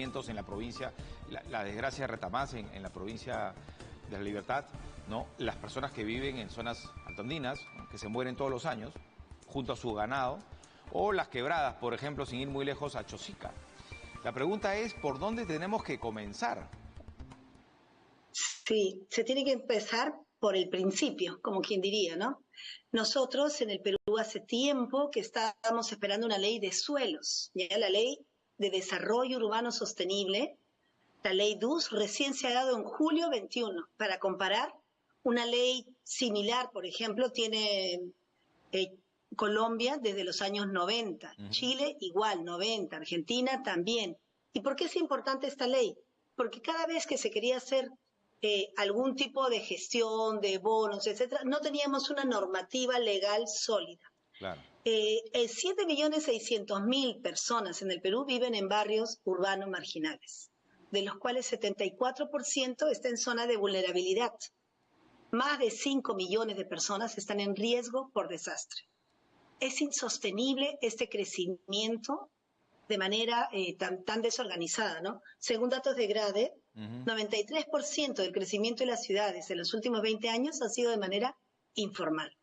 en la provincia, la desgracia de Retamás en la provincia de La Libertad, ¿no? Las personas que viven en zonas altoandinas, ¿no?, que se mueren todos los años junto a su ganado, o las quebradas, por ejemplo, sin ir muy lejos, a Chosica. La pregunta es, ¿por dónde tenemos que comenzar? Sí, se tiene que empezar por el principio, como quien diría, ¿no? Nosotros en el Perú hace tiempo que estábamos esperando una ley de suelos, ya la ley de desarrollo urbano sostenible, la ley DUS, recién se ha dado en julio 21. Para comparar, una ley similar, por ejemplo, tiene Colombia desde los años 90, Chile igual, 90, Argentina también. ¿Y por qué es importante esta ley? Porque cada vez que se quería hacer algún tipo de gestión, de bonos, etcétera, no teníamos una normativa legal sólida. Claro. 7.600.000 personas en el Perú viven en barrios urbanos marginales, de los cuales 74% está en zona de vulnerabilidad. Más de 5 millones de personas están en riesgo por desastre. Es insostenible este crecimiento de manera tan desorganizada, ¿no? Según datos de GRADE, 93% del crecimiento de las ciudades en los últimos 20 años ha sido de manera informal.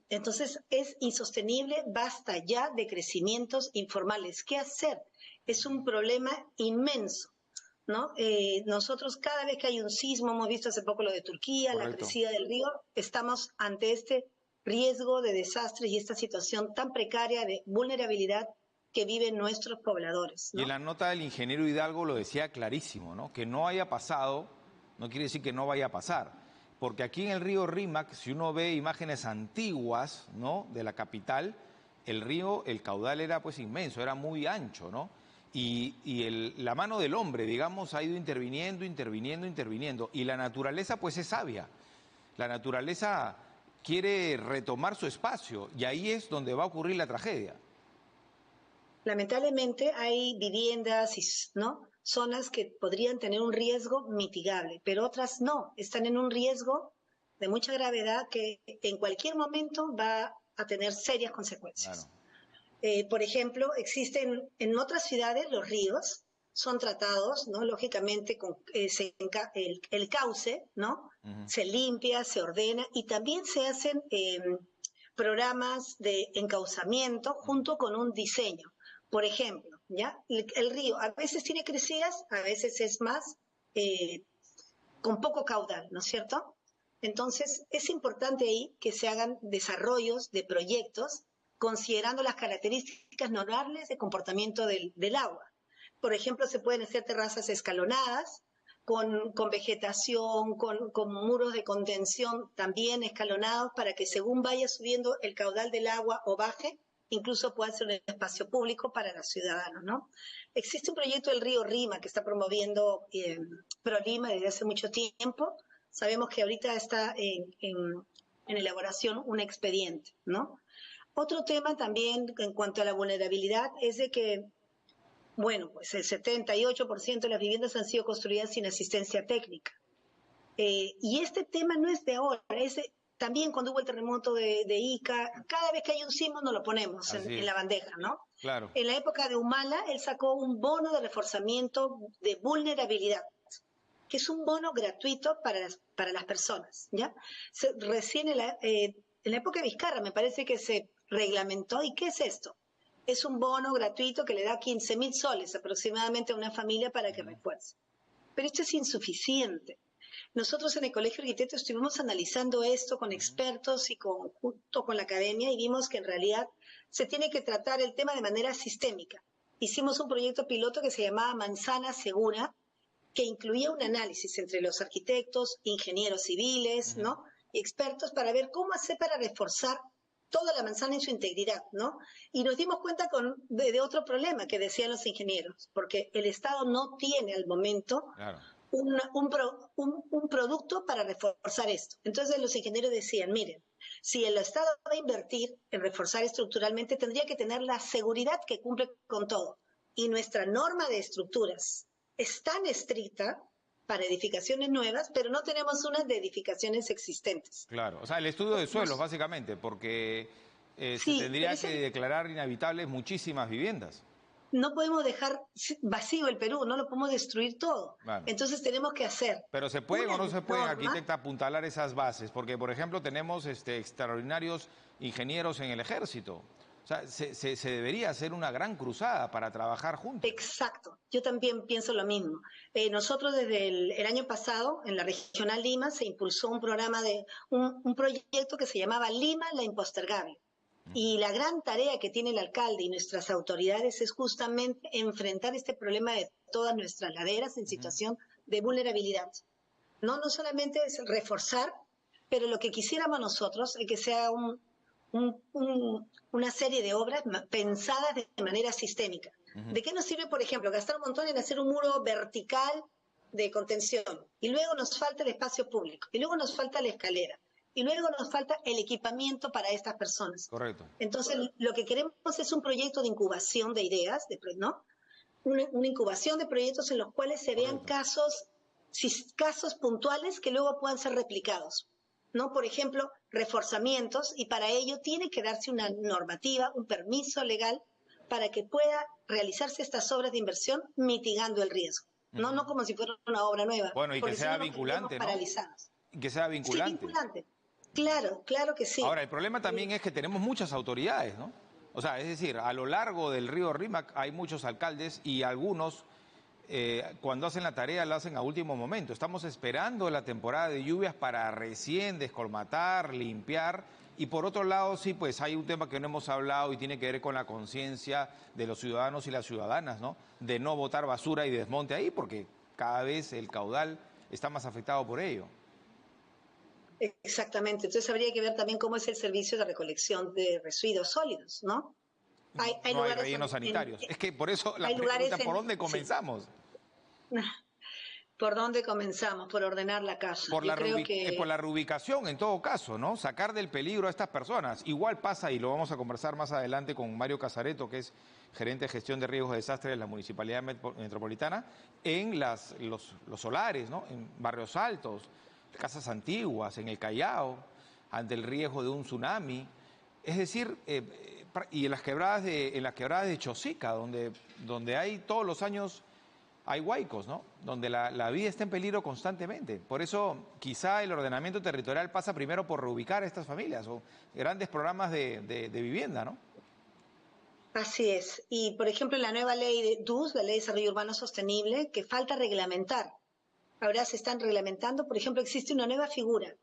Entonces, es insostenible, basta ya de crecimientos informales. ¿Qué hacer? Es un problema inmenso, ¿no? Nosotros cada vez que hay un sismo, hemos visto hace poco lo de Turquía, Correcto. la crecida del río, estamos ante este riesgo de desastres y esta situación tan precaria de vulnerabilidad que viven nuestros pobladores, ¿no? Y en la nota del ingeniero Hidalgo lo decía clarísimo, ¿no? Que no haya pasado no quiere decir que no vaya a pasar. Porque aquí en el río Rímac, si uno ve imágenes antiguas, ¿no?, de la capital, el río, el caudal era pues inmenso, era muy ancho, ¿no? Y la mano del hombre, digamos, ha ido interviniendo. Y la naturaleza pues es sabia. La naturaleza quiere retomar su espacio y ahí es donde va a ocurrir la tragedia. Lamentablemente hay viviendas, ¿no?, zonas que podrían tener un riesgo mitigable, pero otras no, están en un riesgo de mucha gravedad que en cualquier momento va a tener serias consecuencias. Claro. Por ejemplo, existen en otras ciudades los ríos, son tratados, ¿no?, lógicamente con el cauce, ¿no? Se limpia, se ordena y también se hacen programas de encauzamiento junto con un diseño. Por ejemplo, ¿ya? El río a veces tiene crecidas, a veces es más con poco caudal, ¿no es cierto? Entonces, es importante ahí que se hagan desarrollos de proyectos considerando las características normales de comportamiento del agua. Por ejemplo, se pueden hacer terrazas escalonadas, con vegetación, con muros de contención también escalonados para que según vaya subiendo el caudal del agua o baje, incluso pueda ser un espacio público para los ciudadanos, ¿no? Existe un proyecto del río Rima que está promoviendo ProLima desde hace mucho tiempo. Sabemos que ahorita está en elaboración un expediente, ¿no? Otro tema también en cuanto a la vulnerabilidad es de que, bueno, pues el 78% de las viviendas han sido construidas sin asistencia técnica. Y este tema no es de ahora, también cuando hubo el terremoto de Ica, cada vez que hay un sismo nos lo ponemos en la bandeja, ¿no? Claro. En la época de Humala, él sacó un bono de reforzamiento de vulnerabilidad, que es un bono gratuito para las personas, ¿ya? Recién en la época de Vizcarra me parece que se reglamentó. ¿Y qué es esto? Es un bono gratuito que le da 15.000 soles aproximadamente a una familia para que refuerce. Pero esto es insuficiente. Nosotros en el Colegio de Arquitectos estuvimos analizando esto con expertos y junto con la academia y vimos que en realidad se tiene que tratar el tema de manera sistémica. Hicimos un proyecto piloto que se llamaba Manzana Segura, que incluía un análisis entre los arquitectos, ingenieros civiles, ¿no?, y expertos para ver cómo hacer para reforzar toda la manzana en su integridad, ¿no? Y nos dimos cuenta de otro problema que decían los ingenieros, porque el Estado no tiene al momento un producto para reforzar esto. Entonces los ingenieros decían, miren, si el Estado va a invertir en reforzar estructuralmente, tendría que tener la seguridad que cumple con todo. Y nuestra norma de estructuras es tan estricta para edificaciones nuevas, pero no tenemos unas de edificaciones existentes. Claro, o sea, el estudio de suelos, básicamente, porque se tendría que declarar inhabitables muchísimas viviendas. no podemos dejar vacío el Perú, no lo podemos destruir todo. Claro. Entonces tenemos que hacer. Pero ¿se pueden o no se pueden, norma, arquitecta, apuntalar esas bases? Porque, por ejemplo, tenemos extraordinarios ingenieros en el ejército. O sea, se debería hacer una gran cruzada para trabajar juntos. Exacto, yo también pienso lo mismo. Nosotros desde el año pasado, en la Regional Lima, se impulsó un programa un proyecto que se llamaba Lima la Impostergable. Y la gran tarea que tiene el alcalde y nuestras autoridades es justamente enfrentar este problema de todas nuestras laderas en situación de vulnerabilidad. No solamente es reforzar, pero lo que quisiéramos nosotros es que sea una serie de obras pensadas de manera sistémica. ¿De qué nos sirve, por ejemplo, gastar un montón en hacer un muro vertical de contención? Y luego nos falta el espacio público, y luego nos falta la escalera, y luego nos falta el equipamiento para estas personas. Correcto. Entonces, lo que queremos es un proyecto de incubación de ideas, ¿no? Una incubación de proyectos en los cuales se vean casos puntuales que luego puedan ser replicados, ¿no? Por ejemplo, reforzamientos, y para ello tiene que darse una normativa, un permiso legal para que pueda realizarse estas obras de inversión mitigando el riesgo. No como si fuera una obra nueva. Bueno, y que sea vinculante, ¿no? Que sea vinculante. Sí, vinculante. Claro, claro que sí. Ahora, el problema también es que tenemos muchas autoridades, ¿no? O sea, es decir, a lo largo del río Rímac hay muchos alcaldes y algunos, cuando hacen la tarea, la hacen a último momento. Estamos esperando la temporada de lluvias para recién descolmatar, limpiar. Y por otro lado, sí, pues hay un tema que no hemos hablado y tiene que ver con la conciencia de los ciudadanos y las ciudadanas, ¿no? De no botar basura y desmonte ahí, porque cada vez el caudal está más afectado por ello. Exactamente. Entonces habría que ver también cómo es el servicio de recolección de residuos sólidos, ¿no? No hay rellenos sanitarios. Es que por eso la pregunta, ¿por dónde comenzamos? Sí. ¿Por dónde comenzamos? Por ordenar la casa. Por la reubicación, en todo caso, ¿no? Sacar del peligro a estas personas. Igual pasa, y lo vamos a conversar más adelante con Mario Casareto, que es gerente de gestión de riesgos de desastres de la Municipalidad Metropolitana, en los solares, ¿no? En barrios altos, casas antiguas, en el Callao, ante el riesgo de un tsunami. Es decir, y en las quebradas de Chosica, donde hay todos los años... hay huaicos, ¿no? Donde la vida está en peligro constantemente. Por eso, quizá el ordenamiento territorial pasa primero por reubicar a estas familias o grandes programas de vivienda, ¿no? Así es. Y, por ejemplo, en la nueva ley de DUS, la Ley de Desarrollo Urbano Sostenible, que falta reglamentar. Ahora se están reglamentando, por ejemplo, existe una nueva figura.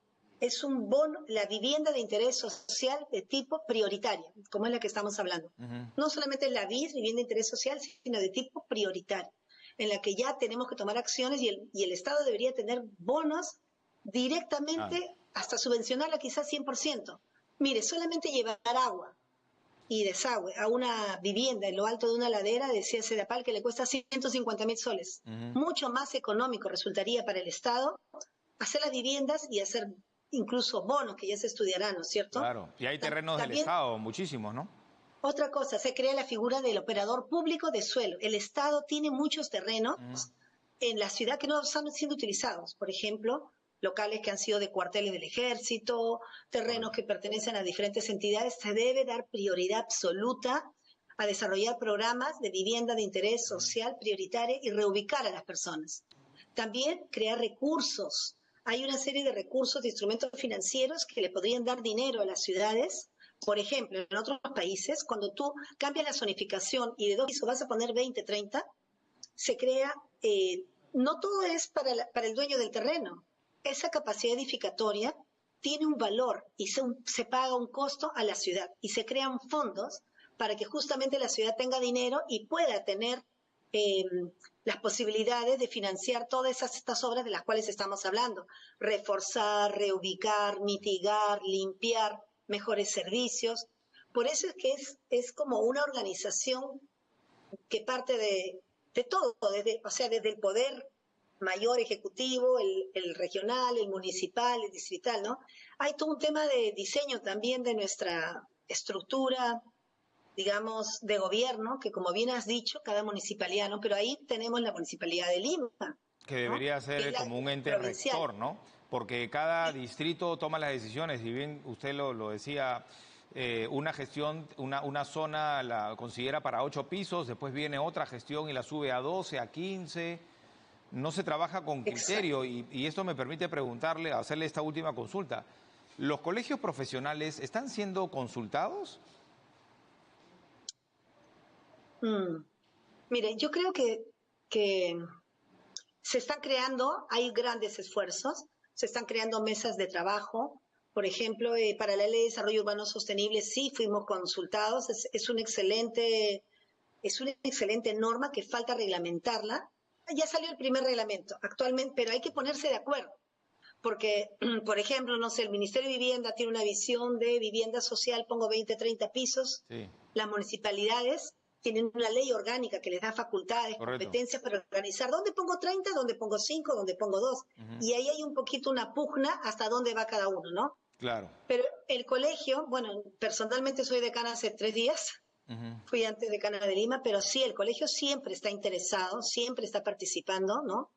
Es un bono, la vivienda de interés social de tipo prioritario, como es la que estamos hablando. No solamente la vivienda de interés social, sino de tipo prioritario, en la que ya tenemos que tomar acciones y el Estado debería tener bonos directamente hasta subvencionarla quizás 100%. Mire, solamente llevar agua y desagüe a una vivienda en lo alto de una ladera, decía Sedapal, que le cuesta 150.000 soles. Mucho más económico resultaría para el Estado hacer las viviendas y hacer incluso bonos, que ya se estudiarán, ¿no es cierto? Claro, y hay terrenos del Estado, muchísimos, ¿no? Otra cosa, se crea la figura del operador público de suelo. El Estado tiene muchos terrenos en la ciudad que no están siendo utilizados. Por ejemplo, locales que han sido de cuarteles del ejército, terrenos que pertenecen a diferentes entidades. Se debe dar prioridad absoluta a desarrollar programas de vivienda de interés social prioritaria y reubicar a las personas. También crear recursos. Hay una serie de recursos, de instrumentos financieros que le podrían dar dinero a las ciudades. Por ejemplo, en otros países, cuando tú cambias la zonificación y de 2 pisos vas a poner 20, 30, se crea, no todo es para el dueño del terreno. Esa capacidad edificatoria tiene un valor y se paga un costo a la ciudad y se crean fondos para que justamente la ciudad tenga dinero y pueda tener las posibilidades de financiar todas estas obras de las cuales estamos hablando. Reforzar, reubicar, mitigar, limpiar, mejores servicios. Por eso es que es como una organización que parte de todo, desde el poder mayor ejecutivo, el regional, el municipal, el distrital, ¿no? Hay todo un tema de diseño también de nuestra estructura, digamos, de gobierno, que como bien has dicho, cada municipalidad, ¿no? Pero ahí tenemos la Municipalidad de Lima, que debería ¿no? ser como un ente rector, ¿no? Porque cada distrito toma las decisiones, y bien usted lo decía una gestión, una zona la considera para 8 pisos, después viene otra gestión y la sube a 12, a 15. No se trabaja con criterio y esto me permite preguntarle, hacerle esta última consulta. ¿Los colegios profesionales están siendo consultados? Mire, yo creo que se están creando, hay grandes esfuerzos, se están creando mesas de trabajo. Por ejemplo, para la Ley de Desarrollo Urbano Sostenible sí fuimos consultados, es una excelente norma que falta reglamentarla. Ya salió el primer reglamento actualmente, pero hay que ponerse de acuerdo. Porque, por ejemplo, no sé, el Ministerio de Vivienda tiene una visión de vivienda social, pongo 20, 30 pisos. Sí. Las municipalidades tienen una ley orgánica que les da facultades, Correcto. competencias para organizar dónde pongo 30, dónde pongo 5, dónde pongo 2. Y ahí hay un poquito una pugna hasta dónde va cada uno, ¿no? Claro. Pero el colegio, bueno, personalmente soy decana hace 3 días, fui antes decana de Lima, pero sí, el colegio siempre está interesado, siempre está participando, ¿no?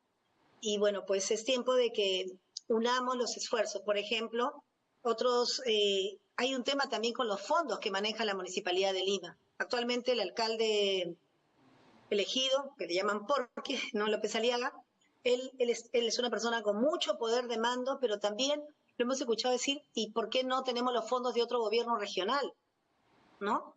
Y bueno, pues es tiempo de que unamos los esfuerzos. Por ejemplo, hay un tema también con los fondos que maneja la Municipalidad de Lima. Actualmente el alcalde elegido, que le llaman Porqui, ¿no? López Aliaga, él es una persona con mucho poder de mando, pero también lo hemos escuchado decir, ¿y por qué no tenemos los fondos de otro gobierno regional? ¿No?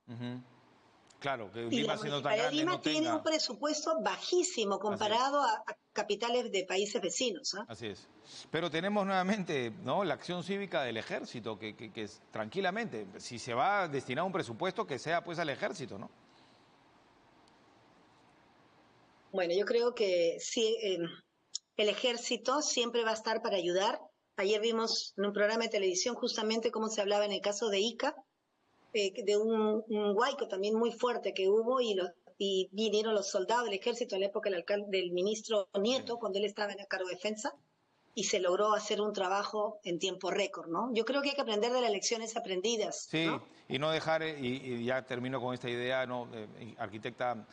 Claro, que Y Lima la siendo tan Municipalidad de grande Lima no tiene tenga. un presupuesto bajísimo comparado a capitales de países vecinos. ¿Eh? Así es. Pero tenemos nuevamente, ¿no?, la acción cívica del ejército, que es, tranquilamente, si se va a destinar un presupuesto, que sea pues al ejército, ¿no? Bueno, yo creo que sí, el ejército siempre va a estar para ayudar. Ayer vimos en un programa de televisión justamente cómo se hablaba en el caso de Ica, de un huaico también muy fuerte que hubo y vinieron los soldados del ejército en la época del ministro Nieto, cuando él estaba en el cargo de defensa, y se logró hacer un trabajo en tiempo récord, ¿no? Yo creo que hay que aprender de las lecciones aprendidas, Sí, ¿no? y no dejar, y ya termino con esta idea, ¿no?, arquitecta,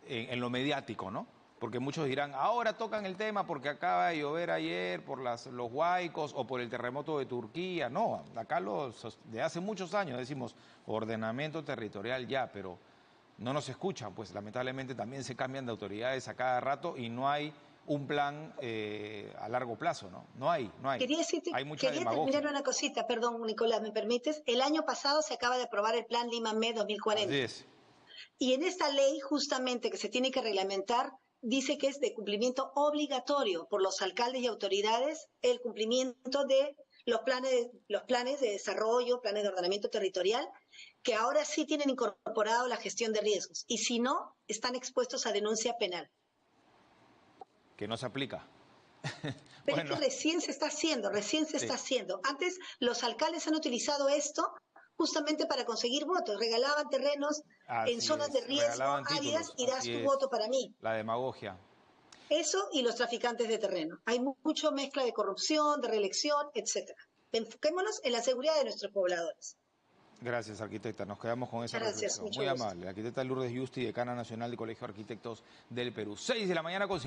en lo mediático, ¿no? Porque muchos dirán, ahora tocan el tema porque acaba de llover ayer por los huaicos o por el terremoto de Turquía. No, acá de hace muchos años decimos ordenamiento territorial ya, pero no nos escuchan, pues lamentablemente también se cambian de autoridades a cada rato y no hay un plan a largo plazo, ¿no? No hay. Hay mucha Quería terminar demagogia. una cosita, perdón, Nicolás, ¿me permites? El año pasado se acaba de aprobar el Plan Lima ME Así 2040. es. Y en esta ley, justamente que se tiene que reglamentar, dice que es de cumplimiento obligatorio por los alcaldes y autoridades el cumplimiento de los planes de desarrollo, planes de ordenamiento territorial, que ahora sí tienen incorporado la gestión de riesgos. Y si no, están expuestos a denuncia penal. Que no se aplica. Pero Bueno, es que recién se está sí. haciendo. Antes los alcaldes han utilizado esto justamente para conseguir votos. Regalaban terrenos en Así zonas de es, riesgo, regalaban áreas, títulos, y das así tu es, voto para mí. la demagogia. Eso y los traficantes de terreno. Hay mucha mezcla de corrupción, de reelección, etcétera. Enfoquémonos en la seguridad de nuestros pobladores. Gracias, arquitecta, nos quedamos con esa Muchas gracias, reflexión. mucho Muy gusto. amable, arquitecta Lourdes Yusti, decana nacional del Colegio de Arquitectos del Perú. 6 de la mañana con 50.